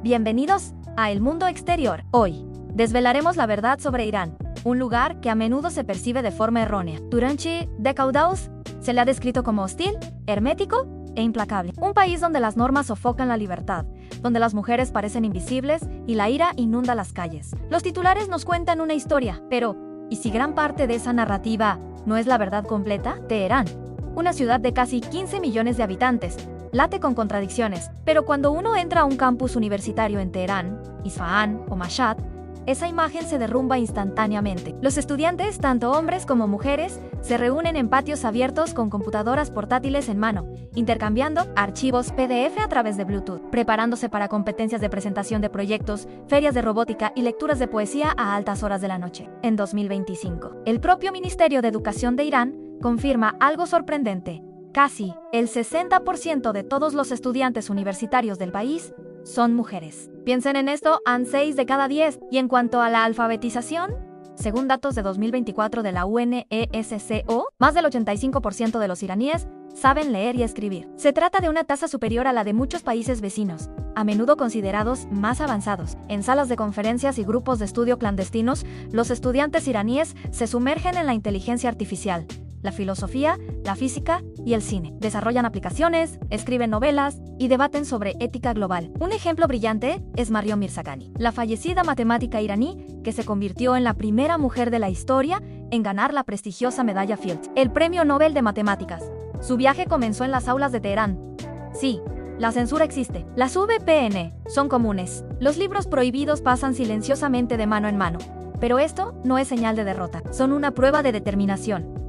Bienvenidos a El Mundo Exterior. Hoy, desvelaremos la verdad sobre Irán, un lugar que a menudo se percibe de forma errónea. Durante décadas, se le ha descrito como hostil, hermético e implacable. Un país donde las normas sofocan la libertad, donde las mujeres parecen invisibles y la ira inunda las calles. Los titulares nos cuentan una historia, pero ¿y si gran parte de esa narrativa no es la verdad completa? Teherán, una ciudad de casi 15 millones de habitantes, late con contradicciones, pero cuando uno entra a un campus universitario en Teherán, Isfahán o Mashhad, esa imagen se derrumba instantáneamente. Los estudiantes, tanto hombres como mujeres, se reúnen en patios abiertos con computadoras portátiles en mano, intercambiando archivos PDF a través de Bluetooth, preparándose para competencias de presentación de proyectos, ferias de robótica y lecturas de poesía a altas horas de la noche. En 2025, el propio Ministerio de Educación de Irán confirma algo sorprendente. Casi el 60% de todos los estudiantes universitarios del país son mujeres. Piensen en esto, han 6 de cada 10. Y en cuanto a la alfabetización, según datos de 2024 de la UNESCO, más del 85% de los iraníes saben leer y escribir. Se trata de una tasa superior a la de muchos países vecinos, a menudo considerados más avanzados. En salas de conferencias y grupos de estudio clandestinos, los estudiantes iraníes se sumergen en la inteligencia artificial, la filosofía, la física y el cine. Desarrollan aplicaciones, escriben novelas y debaten sobre ética global. Un ejemplo brillante es Mariam Mirzaghani, la fallecida matemática iraní que se convirtió en la primera mujer de la historia en ganar la prestigiosa medalla Fields, el premio Nobel de Matemáticas. Su viaje comenzó en las aulas de Teherán. Sí, la censura existe. Las VPN son comunes. Los libros prohibidos pasan silenciosamente de mano en mano. Pero esto no es señal de derrota, son una prueba de determinación.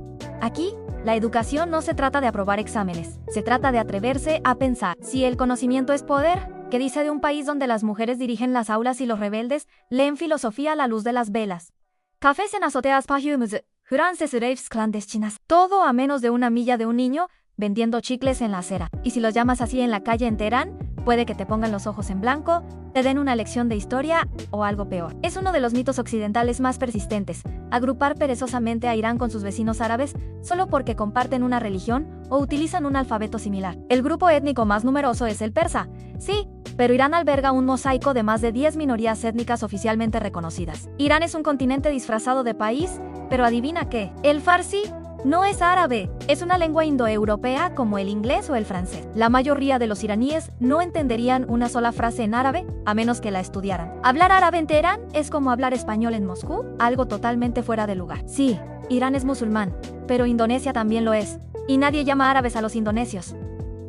Aquí, la educación no se trata de aprobar exámenes, se trata de atreverse a pensar. Si el conocimiento es poder, ¿qué dice de un país donde las mujeres dirigen las aulas y los rebeldes leen filosofía a la luz de las velas? Cafés en azoteas pajumus, frances raves clandestinas. Todo a menos de una milla de un niño vendiendo chicles en la acera. Y si los llamas así en la calle en Teherán, puede que te pongan los ojos en blanco, te den una lección de historia o algo peor. Es uno de los mitos occidentales más persistentes, agrupar perezosamente a Irán con sus vecinos árabes solo porque comparten una religión o utilizan un alfabeto similar. El grupo étnico más numeroso es el persa. Sí, pero Irán alberga un mosaico de más de 10 minorías étnicas oficialmente reconocidas. Irán es un continente disfrazado de país, pero adivina qué, el farsi no es árabe, es una lengua indoeuropea como el inglés o el francés. La mayoría de los iraníes no entenderían una sola frase en árabe a menos que la estudiaran. Hablar árabe en Teherán es como hablar español en Moscú, algo totalmente fuera de lugar. Sí, Irán es musulmán, pero Indonesia también lo es, y nadie llama árabes a los indonesios.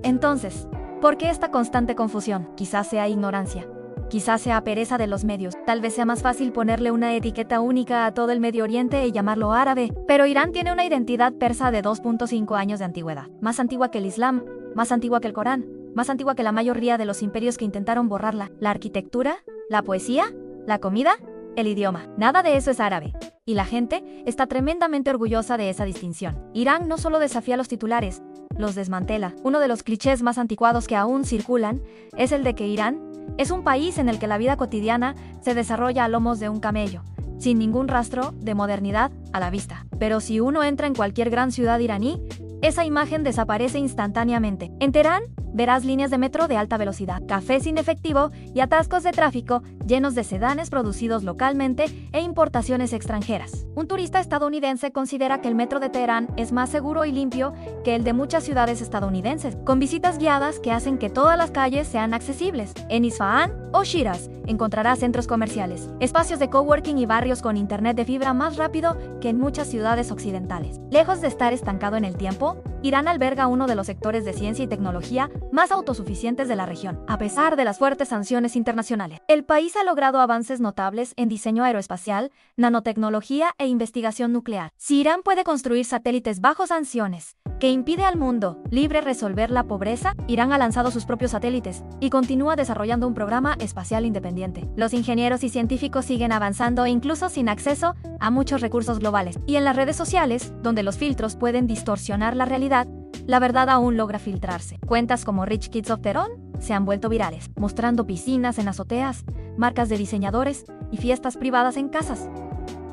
Entonces, ¿por qué esta constante confusión? Quizás sea ignorancia. Quizás sea pereza de los medios. Tal vez sea más fácil ponerle una etiqueta única a todo el Medio Oriente y llamarlo árabe. Pero Irán tiene una identidad persa de 2.5 años de antigüedad. Más antigua que el Islam, más antigua que el Corán, más antigua que la mayoría de los imperios que intentaron borrarla. La arquitectura, la poesía, la comida, el idioma. Nada de eso es árabe. Y la gente está tremendamente orgullosa de esa distinción. Irán no solo desafía los titulares, los desmantela. Uno de los clichés más anticuados que aún circulan es el de que Irán es un país en el que la vida cotidiana se desarrolla a lomos de un camello, sin ningún rastro de modernidad a la vista. Pero si uno entra en cualquier gran ciudad iraní, esa imagen desaparece instantáneamente. En Teherán, verás líneas de metro de alta velocidad, cafés sin efectivo y atascos de tráfico llenos de sedanes producidos localmente e importaciones extranjeras. Un turista estadounidense considera que el metro de Teherán es más seguro y limpio que el de muchas ciudades estadounidenses, con visitas guiadas que hacen que todas las calles sean accesibles. En Isfahán o Shiraz encontrarás centros comerciales, espacios de coworking y barrios con internet de fibra más rápido que en muchas ciudades occidentales. Lejos de estar estancado en el tiempo, Irán alberga uno de los sectores de ciencia y tecnología más autosuficientes de la región, a pesar de las fuertes sanciones internacionales. El país ha logrado avances notables en diseño aeroespacial, nanotecnología e investigación nuclear. Si Irán puede construir satélites bajo sanciones, que impide al mundo libre resolver la pobreza, Irán ha lanzado sus propios satélites y continúa desarrollando un programa espacial independiente. Los ingenieros y científicos siguen avanzando incluso sin acceso a muchos recursos globales. Y en las redes sociales, donde los filtros pueden distorsionar la realidad, la verdad aún logra filtrarse. Cuentas como Rich Kids of Tehran se han vuelto virales, mostrando piscinas en azoteas, marcas de diseñadores y fiestas privadas en casas.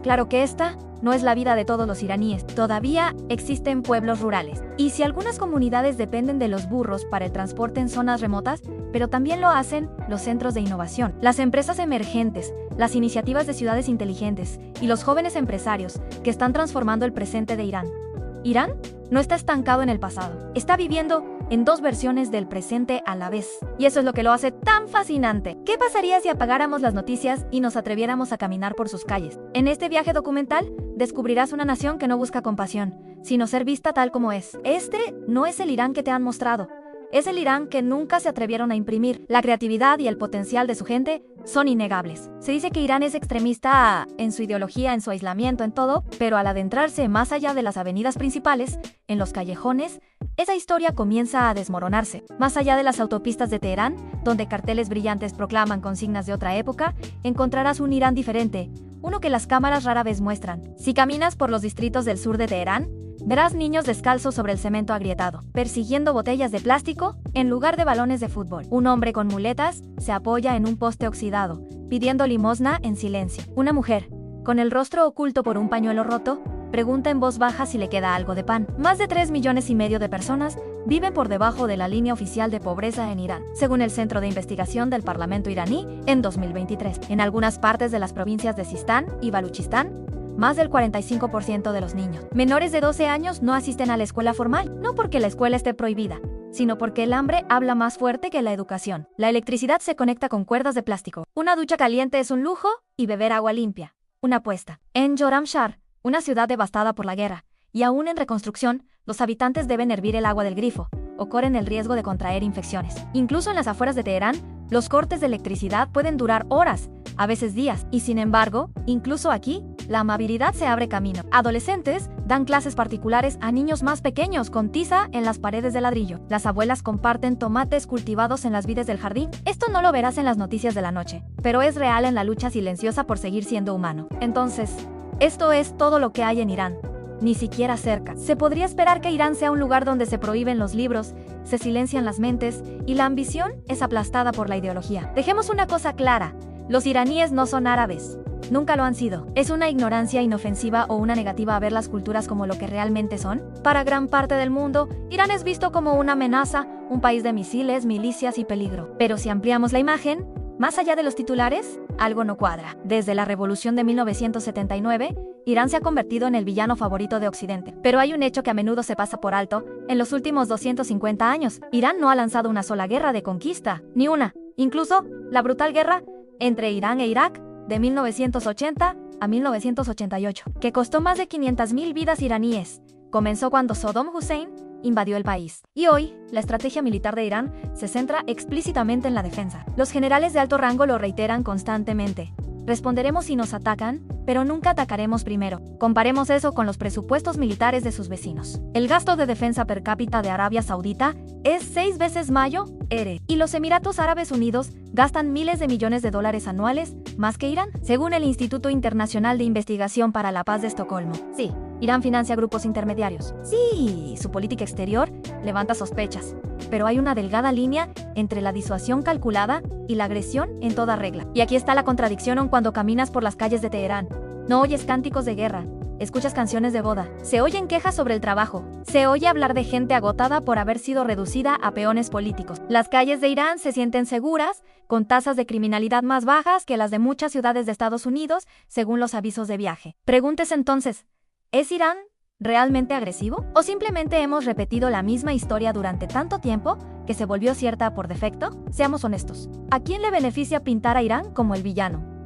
Claro que esta no es la vida de todos los iraníes. Todavía existen pueblos rurales. Y si algunas comunidades dependen de los burros para el transporte en zonas remotas, pero también lo hacen los centros de innovación, las empresas emergentes, las iniciativas de ciudades inteligentes y los jóvenes empresarios que están transformando el presente de Irán. Irán no está estancado en el pasado, está viviendo en dos versiones del presente a la vez. Y eso es lo que lo hace tan fascinante. ¿Qué pasaría si apagáramos las noticias y nos atreviéramos a caminar por sus calles? En este viaje documental, descubrirás una nación que no busca compasión, sino ser vista tal como es. Este no es el Irán que te han mostrado. Es el Irán que nunca se atrevieron a imprimir. La creatividad y el potencial de su gente son innegables. Se dice que Irán es extremista en su ideología, en su aislamiento, en todo, pero al adentrarse más allá de las avenidas principales, en los callejones, esa historia comienza a desmoronarse. Más allá de las autopistas de Teherán, donde carteles brillantes proclaman consignas de otra época, encontrarás un Irán diferente, uno que las cámaras rara vez muestran. Si caminas por los distritos del sur de Teherán, verás niños descalzos sobre el cemento agrietado, persiguiendo botellas de plástico en lugar de balones de fútbol. Un hombre con muletas se apoya en un poste oxidado, pidiendo limosna en silencio. Una mujer, con el rostro oculto por un pañuelo roto, pregunta en voz baja si le queda algo de pan. Más de 3,5 millones de personas viven por debajo de la línea oficial de pobreza en Irán, según el Centro de Investigación del Parlamento iraní en 2023. En algunas partes de las provincias de Sistán y Baluchistán, más del 45% de los niños menores de 12 años no asisten a la escuela formal, no porque la escuela esté prohibida, sino porque el hambre habla más fuerte que la educación. La electricidad se conecta con cuerdas de plástico. Una ducha caliente es un lujo y beber agua limpia, una apuesta. En Joramshar, una ciudad devastada por la guerra, y aún en reconstrucción, los habitantes deben hervir el agua del grifo, o corren el riesgo de contraer infecciones. Incluso en las afueras de Teherán, los cortes de electricidad pueden durar horas, a veces días, y sin embargo, incluso aquí, la amabilidad se abre camino. Adolescentes dan clases particulares a niños más pequeños con tiza en las paredes de ladrillo. Las abuelas comparten tomates cultivados en las vides del jardín. Esto no lo verás en las noticias de la noche, pero es real en la lucha silenciosa por seguir siendo humano. Entonces, esto es todo lo que hay en Irán. Ni siquiera cerca. Se podría esperar que Irán sea un lugar donde se prohíben los libros, se silencian las mentes y la ambición es aplastada por la ideología. Dejemos una cosa clara, los iraníes no son árabes. Nunca lo han sido. Es una ignorancia inofensiva o una negativa a ver las culturas como lo que realmente son. Para gran parte del mundo, Irán es visto como una amenaza, un país de misiles, milicias y peligro. Pero si ampliamos la imagen, más allá de los titulares, algo no cuadra. Desde la revolución de 1979, Irán se ha convertido en el villano favorito de Occidente. Pero hay un hecho que a menudo se pasa por alto. En los últimos 250 años, Irán no ha lanzado una sola guerra de conquista, ni una. Incluso, la brutal guerra entre Irán e Irak, de 1980 a 1988, que costó más de 500,000 vidas iraníes, comenzó cuando Saddam Hussein invadió el país. Y hoy, la estrategia militar de Irán se centra explícitamente en la defensa. Los generales de alto rango lo reiteran constantemente. Responderemos si nos atacan, pero nunca atacaremos primero. Comparemos eso con los presupuestos militares de sus vecinos. El gasto de defensa per cápita de Arabia Saudita es 6 veces mayor, y los Emiratos Árabes Unidos gastan miles de millones de dólares anuales, más que Irán, según el Instituto Internacional de Investigación para la Paz de Estocolmo. Sí, Irán financia grupos intermediarios. Sí, su política exterior levanta sospechas. Pero hay una delgada línea entre la disuasión calculada y la agresión en toda regla. Y aquí está la contradicción cuando caminas por las calles de Teherán. No oyes cánticos de guerra, escuchas canciones de boda, se oyen quejas sobre el trabajo, se oye hablar de gente agotada por haber sido reducida a peones políticos. Las calles de Irán se sienten seguras, con tasas de criminalidad más bajas que las de muchas ciudades de Estados Unidos, según los avisos de viaje. Pregúntese entonces, ¿es Irán realmente agresivo? ¿O simplemente hemos repetido la misma historia durante tanto tiempo que se volvió cierta por defecto? Seamos honestos. ¿A quién le beneficia pintar a Irán como el villano?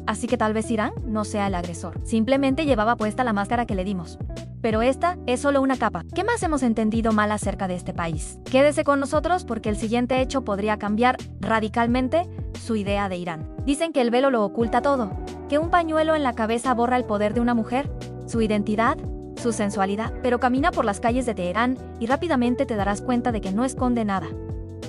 Así que tal vez Irán no sea el agresor. Simplemente llevaba puesta la máscara que le dimos. Pero esta es solo una capa. ¿Qué más hemos entendido mal acerca de este país? Quédese con nosotros porque el siguiente hecho podría cambiar radicalmente su idea de Irán. Dicen que el velo lo oculta todo, que un pañuelo en la cabeza borra el poder de una mujer, su identidad, su sensualidad, pero camina por las calles de Teherán y rápidamente te darás cuenta de que no esconde nada.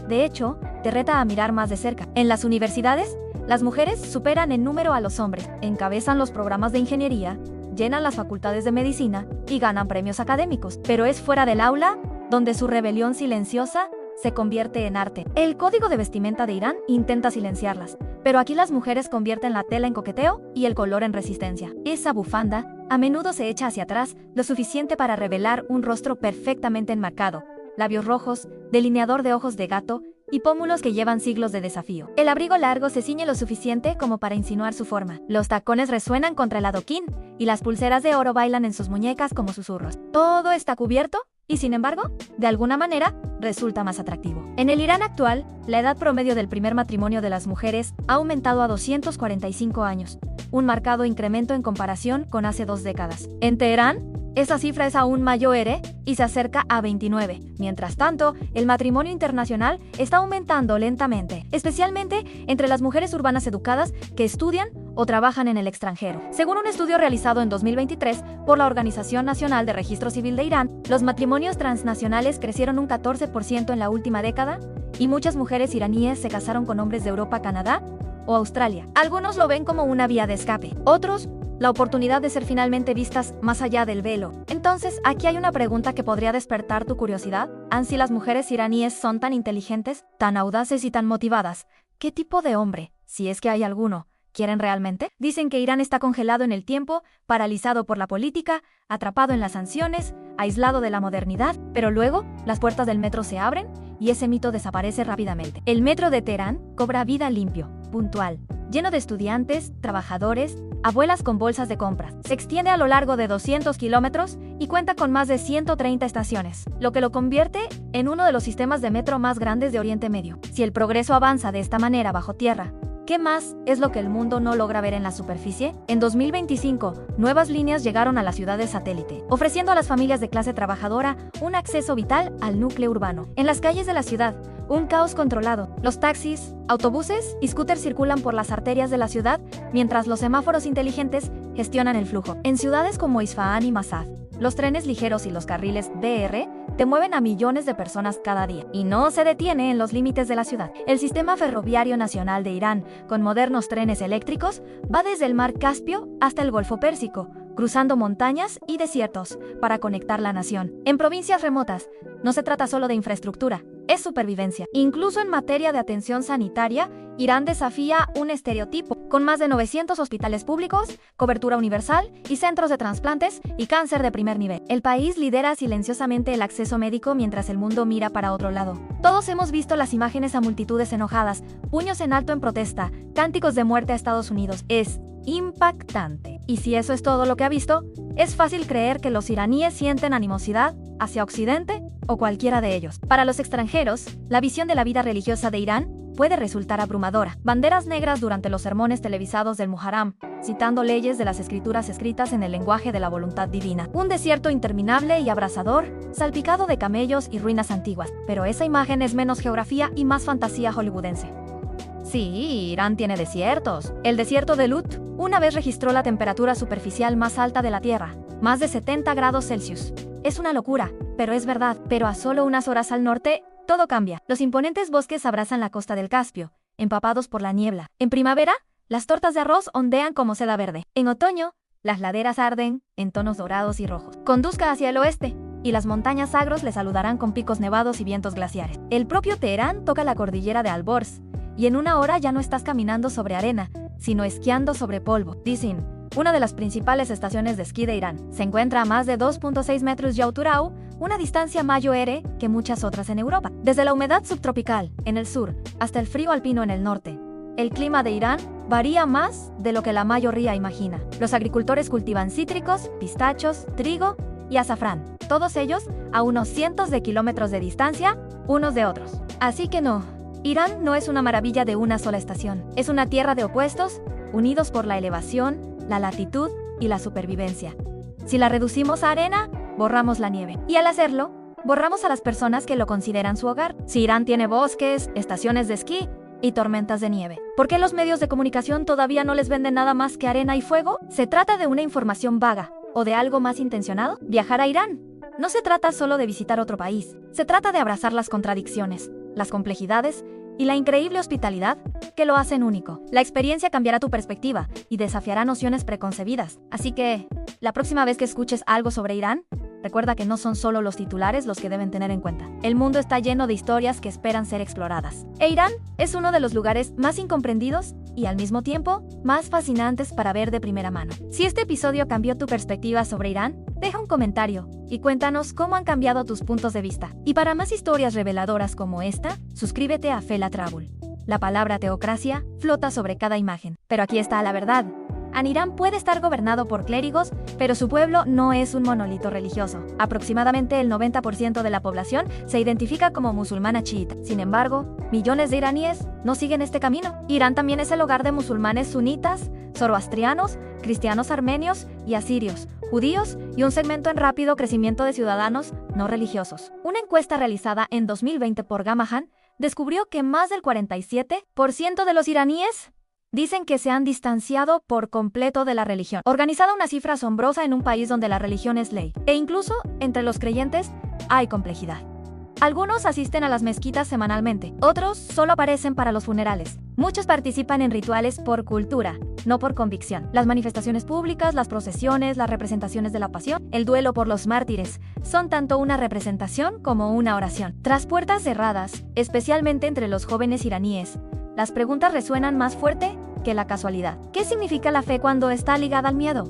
De hecho, te reta a mirar más de cerca. En las universidades, las mujeres superan en número a los hombres, encabezan los programas de ingeniería, llenan las facultades de medicina y ganan premios académicos. Pero es fuera del aula donde su rebelión silenciosa se convierte en arte. El código de vestimenta de Irán intenta silenciarlas, pero aquí las mujeres convierten la tela en coqueteo y el color en resistencia. Esa bufanda a menudo se echa hacia atrás lo suficiente para revelar un rostro perfectamente enmarcado, labios rojos, delineador de ojos de gato y pómulos que llevan siglos de desafío. El abrigo largo se ciñe lo suficiente como para insinuar su forma. Los tacones resuenan contra el adoquín y las pulseras de oro bailan en sus muñecas como susurros. Todo está cubierto y, sin embargo, de alguna manera, resulta más atractivo. En el Irán actual, la edad promedio del primer matrimonio de las mujeres ha aumentado a 245 años, un marcado incremento en comparación con hace 2 décadas. En Teherán, esa cifra es aún mayor y se acerca a 29. Mientras tanto, el matrimonio internacional está aumentando lentamente, especialmente entre las mujeres urbanas educadas que estudian o trabajan en el extranjero. Según un estudio realizado en 2023 por la Organización Nacional de Registro Civil de Irán, los matrimonios transnacionales crecieron un 14% en la última década y muchas mujeres iraníes se casaron con hombres de Europa, Canadá o Australia. Algunos lo ven como una vía de escape, otros la oportunidad de ser finalmente vistas más allá del velo. Entonces, aquí hay una pregunta que podría despertar tu curiosidad. ¿Si las mujeres iraníes son tan inteligentes, tan audaces y tan motivadas? ¿Qué tipo de hombre, si es que hay alguno, quieren realmente? Dicen que Irán está congelado en el tiempo, paralizado por la política, atrapado en las sanciones, aislado de la modernidad, pero luego las puertas del metro se abren y ese mito desaparece rápidamente. El metro de Teherán cobra vida limpio, puntual, lleno de estudiantes, trabajadores, abuelas con bolsas de compras. Se extiende a lo largo de 200 kilómetros y cuenta con más de 130 estaciones, lo que lo convierte en uno de los sistemas de metro más grandes de Oriente Medio. Si el progreso avanza de esta manera bajo tierra, ¿qué más es lo que el mundo no logra ver en la superficie? En 2025, nuevas líneas llegaron a las ciudades satélite, ofreciendo a las familias de clase trabajadora un acceso vital al núcleo urbano. En las calles de la ciudad, un caos controlado. Los taxis, autobuses y scooters circulan por las arterias de la ciudad, mientras los semáforos inteligentes gestionan el flujo. En ciudades como Isfahán y Masad, los trenes ligeros y los carriles BR te mueven a millones de personas cada día y no se detiene en los límites de la ciudad. El sistema ferroviario nacional de Irán, con modernos trenes eléctricos, va desde el mar Caspio hasta el Golfo Pérsico, cruzando montañas y desiertos para conectar la nación. En provincias remotas, no se trata solo de infraestructura, es supervivencia. Incluso en materia de atención sanitaria, Irán desafía un estereotipo, con más de 900 hospitales públicos, cobertura universal y centros de trasplantes y cáncer de primer nivel. El país lidera silenciosamente el acceso médico mientras el mundo mira para otro lado. Todos hemos visto las imágenes a multitudes enojadas, puños en alto en protesta, cánticos de muerte a Estados Unidos. Es impactante. Y si eso es todo lo que ha visto, es fácil creer que los iraníes sienten animosidad hacia Occidente o cualquiera de ellos. Para los extranjeros, la visión de la vida religiosa de Irán puede resultar abrumadora. Banderas negras durante los sermones televisados del Muharram, citando leyes de las escrituras escritas en el lenguaje de la voluntad divina. Un desierto interminable y abrasador, salpicado de camellos y ruinas antiguas. Pero esa imagen es menos geografía y más fantasía hollywoodense. Sí, Irán tiene desiertos. El desierto de Lut una vez registró la temperatura superficial más alta de la Tierra, más de 70 grados Celsius. Es una locura, pero es verdad. Pero a solo unas horas al norte, todo cambia. Los imponentes bosques abrazan la costa del Caspio, empapados por la niebla. En primavera, las tortas de arroz ondean como seda verde. En otoño, las laderas arden en tonos dorados y rojos. Conduzca hacia el oeste, y las montañas Zagros le saludarán con picos nevados y vientos glaciares. El propio Teherán toca la cordillera de Alborz, y en una hora ya no estás caminando sobre arena, sino esquiando sobre polvo. Dicen, una de las principales estaciones de esquí de Irán, se encuentra a más de 2.6 metros de altura, una distancia mayor que muchas otras en Europa. Desde la humedad subtropical, en el sur, hasta el frío alpino en el norte, el clima de Irán varía más de lo que la mayoría imagina. Los agricultores cultivan cítricos, pistachos, trigo y azafrán, todos ellos a unos cientos de kilómetros de distancia unos de otros. Así que no, Irán no es una maravilla de una sola estación. Es una tierra de opuestos, unidos por la elevación, la latitud y la supervivencia. Si la reducimos a arena, borramos la nieve. Y al hacerlo, borramos a las personas que lo consideran su hogar. Si Irán tiene bosques, estaciones de esquí y tormentas de nieve, ¿por qué los medios de comunicación todavía no les venden nada más que arena y fuego? ¿Se trata de una información vaga o de algo más intencionado? Viajar a Irán no se trata solo de visitar otro país. Se trata de abrazar las contradicciones, las complejidades y la increíble hospitalidad que lo hacen único. La experiencia cambiará tu perspectiva y desafiará nociones preconcebidas. Así que, la próxima vez que escuches algo sobre Irán, Recuerda que no son solo los titulares los que deben tener en cuenta. El mundo está lleno de historias que esperan ser exploradas. E Irán es uno de los lugares más incomprendidos y al mismo tiempo más fascinantes para ver de primera mano. Si este episodio cambió tu perspectiva sobre Irán, deja un comentario y cuéntanos cómo han cambiado tus puntos de vista. Y para más historias reveladoras como esta, suscríbete a Fela Travel. La palabra teocracia flota sobre cada imagen. Pero aquí está la verdad. Irán puede estar gobernado por clérigos, pero su pueblo no es un monolito religioso. Aproximadamente el 90% de la población se identifica como musulmana chiita. Sin embargo, millones de iraníes no siguen este camino. Irán también es el hogar de musulmanes sunitas, zoroastrianos, cristianos armenios y asirios, judíos y un segmento en rápido crecimiento de ciudadanos no religiosos. Una encuesta realizada en 2020 por Gamahan descubrió que más del 47% de los iraníes dicen que se han distanciado por completo de la religión. Organizada una cifra asombrosa en un país donde la religión es ley. E incluso, entre los creyentes, hay complejidad. Algunos asisten a las mezquitas semanalmente, otros solo aparecen para los funerales. Muchos participan en rituales por cultura, no por convicción. Las manifestaciones públicas, las procesiones, las representaciones de la pasión, el duelo por los mártires, son tanto una representación como una oración. Tras puertas cerradas, especialmente entre los jóvenes iraníes, las preguntas resuenan más fuerte que la casualidad. ¿Qué significa la fe cuando está ligada al miedo?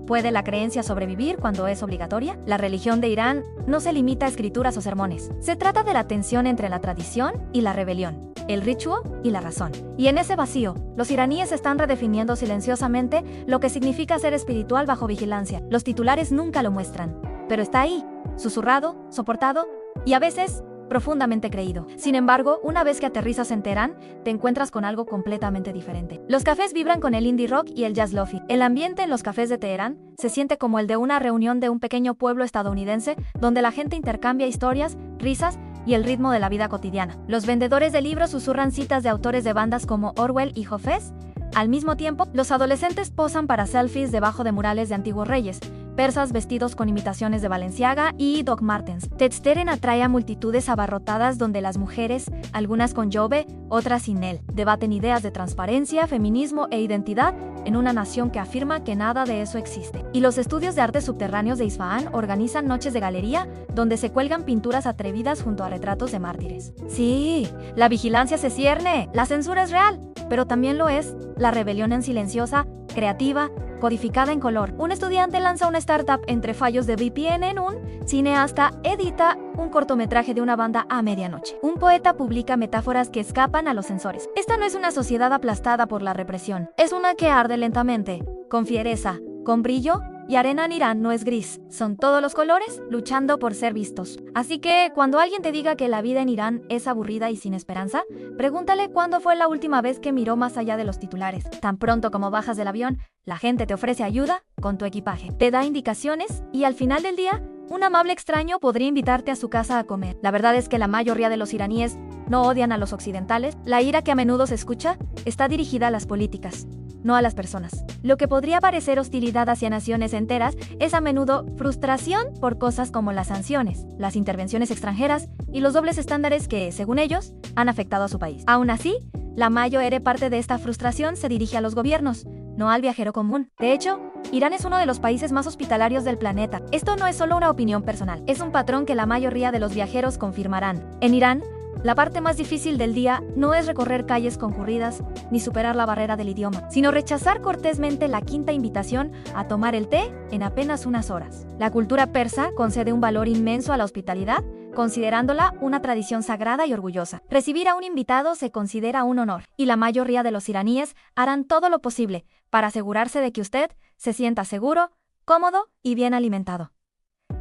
¿Puede la creencia sobrevivir cuando es obligatoria? La religión de Irán no se limita a escrituras o sermones. Se trata de la tensión entre la tradición y la rebelión, el ritual y la razón. Y en ese vacío, los iraníes están redefiniendo silenciosamente lo que significa ser espiritual bajo vigilancia. Los titulares nunca lo muestran, pero está ahí, susurrado, soportado y a veces profundamente creído. Sin embargo, una vez que aterrizas en Teherán, te encuentras con algo completamente diferente. Los cafés vibran con el indie rock y el jazz lofi. El ambiente en los cafés de Teherán se siente como el de una reunión de un pequeño pueblo estadounidense donde la gente intercambia historias, risas y el ritmo de la vida cotidiana. Los vendedores de libros susurran citas de autores de bandas como Orwell y Hafez. Al mismo tiempo, los adolescentes posan para selfies debajo de murales de antiguos reyes, persas vestidos con imitaciones de Balenciaga y Doc Martens. Tetzteren atrae a multitudes abarrotadas donde las mujeres, algunas con jobe, otras sin él, debaten ideas de transparencia, feminismo e identidad en una nación que afirma que nada de eso existe. Y los estudios de arte subterráneos de Isfahán organizan noches de galería donde se cuelgan pinturas atrevidas junto a retratos de mártires. Sí, la vigilancia se cierne, la censura es real, pero también lo es la rebelión en silenciosa, creativa, codificada en color. Un estudiante lanza una startup entre fallos de VPN en un cineasta edita un cortometraje de una banda a medianoche. Un poeta publica metáforas que escapan a los sensores. Esta no es una sociedad aplastada por la represión. Es una que arde lentamente, con fiereza, con brillo, y arena en Irán no es gris. Son todos los colores luchando por ser vistos. Así que, cuando alguien te diga que la vida en Irán es aburrida y sin esperanza, pregúntale cuándo fue la última vez que miró más allá de los titulares. Tan pronto como bajas del avión, la gente te ofrece ayuda con tu equipaje. Te da indicaciones y al final del día, un amable extraño podría invitarte a su casa a comer. La verdad es que la mayoría de los iraníes no odian a los occidentales. La ira que a menudo se escucha está dirigida a las políticas, no a las personas. Lo que podría parecer hostilidad hacia naciones enteras es a menudo frustración por cosas como las sanciones, las intervenciones extranjeras y los dobles estándares que, según ellos, han afectado a su país. Aún así, la mayor parte de esta frustración se dirige a los gobiernos, no al viajero común. De hecho, Irán es uno de los países más hospitalarios del planeta. Esto no es solo una opinión personal, es un patrón que la mayoría de los viajeros confirmarán. En Irán, la parte más difícil del día no es recorrer calles concurridas ni superar la barrera del idioma, sino rechazar cortésmente la quinta invitación a tomar el té en apenas unas horas. La cultura persa concede un valor inmenso a la hospitalidad, considerándola una tradición sagrada y orgullosa. Recibir a un invitado se considera un honor, y la mayoría de los iraníes harán todo lo posible para asegurarse de que usted se sienta seguro, cómodo y bien alimentado.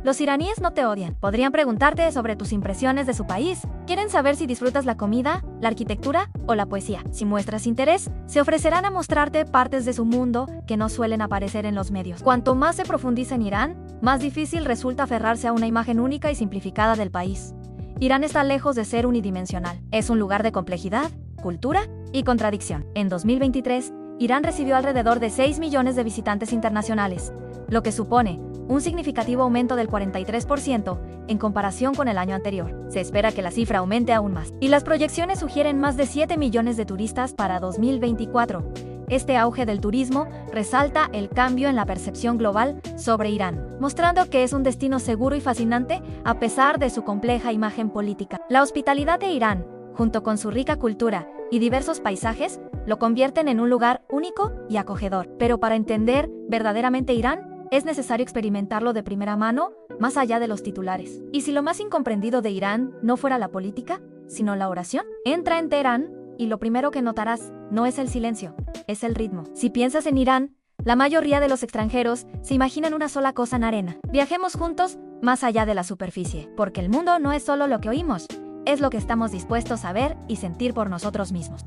Los iraníes no te odian. Podrían preguntarte sobre tus impresiones de su país. Quieren saber si disfrutas la comida, la arquitectura o la poesía. Si muestras interés, se ofrecerán a mostrarte partes de su mundo que no suelen aparecer en los medios. Cuanto más se profundiza en Irán, más difícil resulta aferrarse a una imagen única y simplificada del país. Irán está lejos de ser unidimensional. Es un lugar de complejidad, cultura y contradicción. En 2023, Irán recibió alrededor de 6 millones de visitantes internacionales, lo que supone un significativo aumento del 43% en comparación con el año anterior. Se espera que la cifra aumente aún más, y las proyecciones sugieren más de 7 millones de turistas para 2024. Este auge del turismo resalta el cambio en la percepción global sobre Irán, mostrando que es un destino seguro y fascinante a pesar de su compleja imagen política. La hospitalidad de Irán, junto con su rica cultura y diversos paisajes, lo convierten en un lugar único y acogedor. Pero para entender verdaderamente Irán, es necesario experimentarlo de primera mano, más allá de los titulares. ¿Y si lo más incomprendido de Irán no fuera la política, sino la oración? Entra en Teherán y lo primero que notarás no es el silencio, es el ritmo. Si piensas en Irán, la mayoría de los extranjeros se imaginan una sola cosa en arena. Viajemos juntos más allá de la superficie, porque el mundo no es solo lo que oímos, es lo que estamos dispuestos a ver y sentir por nosotros mismos.